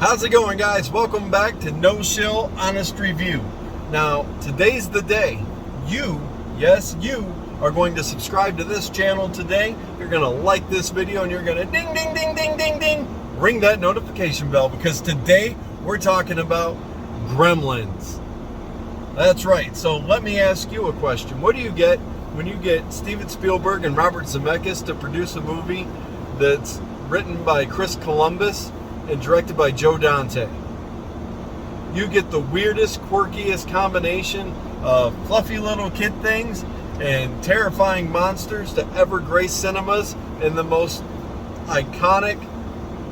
How's it going, guys? Welcome back to No Shill Honest Review. Now, today's the day. You, yes, you, are going to subscribe to this channel today. You're going to like this video and you're going to ding, ding, ding, ding, ding, ding, ring that notification bell, because today we're talking about Gremlins. That's right. So let me ask you a question. What do you get when you get Steven Spielberg and Robert Zemeckis to produce a movie that's written by Chris Columbus and directed by Joe Dante? You get the weirdest, quirkiest combination of fluffy little kid things and terrifying monsters to ever grace cinemas in the most iconic,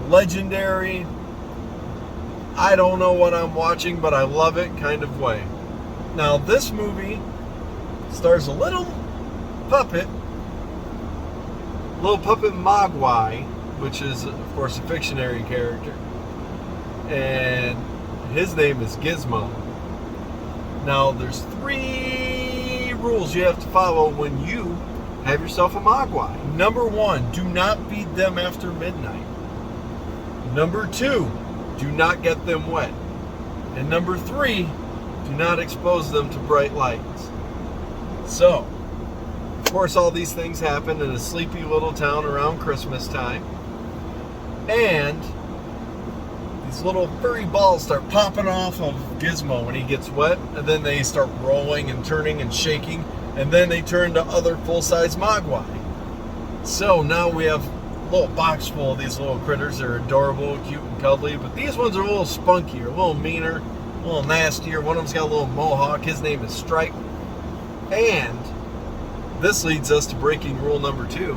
legendary, I don't know what I'm watching, but I love it kind of way. Now, this movie stars a little puppet Mogwai, which is, of course, a fictionary character. And his name is Gizmo. Now, there's 3 rules you have to follow when you have yourself a Mogwai. Number 1, do not feed them after midnight. Number 2, do not get them wet. And number 3, do not expose them to bright lights. So, of course, all these things happen in a sleepy little town around Christmas time. And these little furry balls start popping off of Gizmo when he gets wet, and then they start rolling and turning and shaking, and then they turn to other full-size Mogwai. So now we have a little box full of these little critters. They're adorable, cute, and cuddly, but these ones are a little spunkier, a little meaner, a little nastier. One of them's got a little mohawk. His name is Stripe. And this leads us to breaking rule number 2.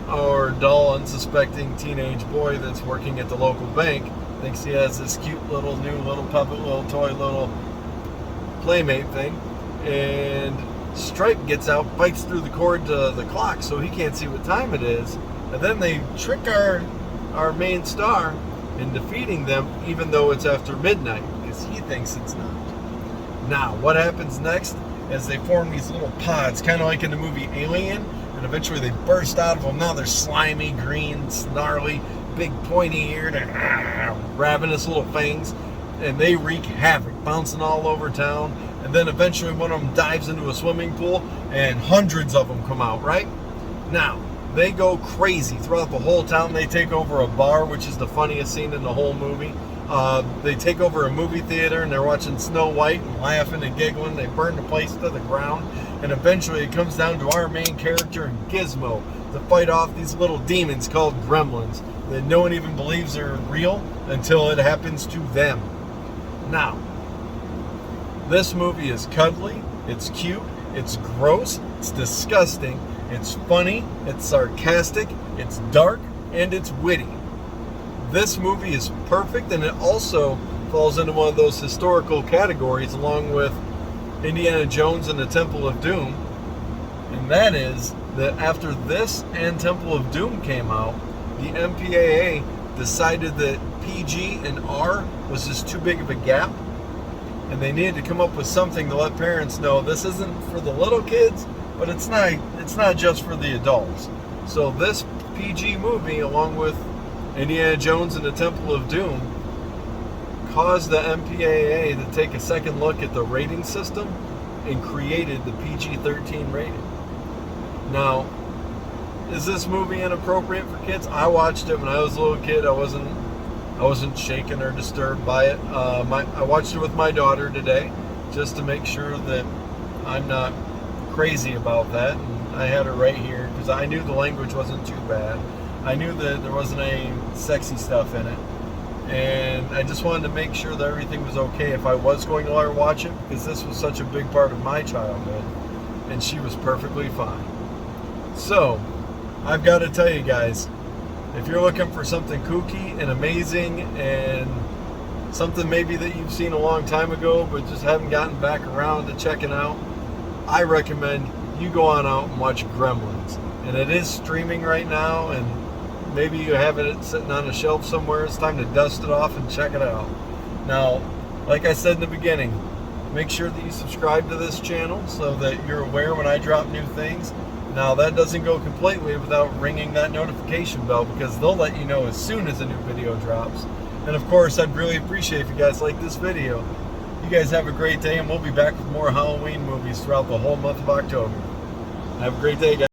Our dull, unsuspecting teenage boy that's working at the local bank thinks he has this cute little new little puppet, little toy, little playmate thing. And Stripe gets out, bites through the cord to the clock so he can't see what time it is. And then they trick our main star into feeding them even though it's after midnight, because he thinks it's not. Now, what happens next is they form these little pods, kind of like in the movie Alien, and eventually they burst out of them. Now they're slimy, green, snarly, big pointy-eared, ravenous little fangs, and they wreak havoc, bouncing all over town. And then eventually one of them dives into a swimming pool, and hundreds of them come out, right? Now, they go crazy throughout the whole town. They take over a bar, which is the funniest scene in the whole movie. They take over a movie theater, and they're watching Snow White and laughing and giggling. They burn the place to the ground. And eventually it comes down to our main character and Gizmo to fight off these little demons called Gremlins that no one even believes are real until it happens to them. Now, this movie is cuddly, it's cute, it's gross, it's disgusting, it's funny, it's sarcastic, it's dark, and it's witty. This movie is perfect, and it also falls into one of those historical categories along with Indiana Jones and the Temple of Doom. And that is that after this and Temple of Doom came out, the MPAA decided that PG and R was just too big of a gap, and they needed to come up with something to let parents know this isn't for the little kids, but it's not just for the adults. So this PG movie, along with Indiana Jones and the Temple of Doom, caused the MPAA to take a second look at the rating system and created the PG-13 rating. Now, is this movie inappropriate for kids? I watched it when I was a little kid. I wasn't shaken or disturbed by it. I watched it with my daughter today just to make sure that I'm not crazy about that. And I had her right here because I knew the language wasn't too bad. I knew that there wasn't any sexy stuff in it. And I just wanted to make sure that everything was okay if I was going to let her watch it, because this was such a big part of my childhood, and she was perfectly fine. So, I've got to tell you guys, if you're looking for something kooky and amazing and something maybe that you've seen a long time ago but just haven't gotten back around to checking out, I recommend you go on out and watch Gremlins. And it is streaming right now, and maybe you have it sitting on a shelf somewhere. It's time to dust it off and check it out. Now, like I said in the beginning, make sure that you subscribe to this channel so that you're aware when I drop new things. Now, that doesn't go completely without ringing that notification bell, because they'll let you know as soon as a new video drops. And of course, I'd really appreciate if you guys like this video. You guys have a great day, and we'll be back with more Halloween movies throughout the whole month of October. Have a great day, guys.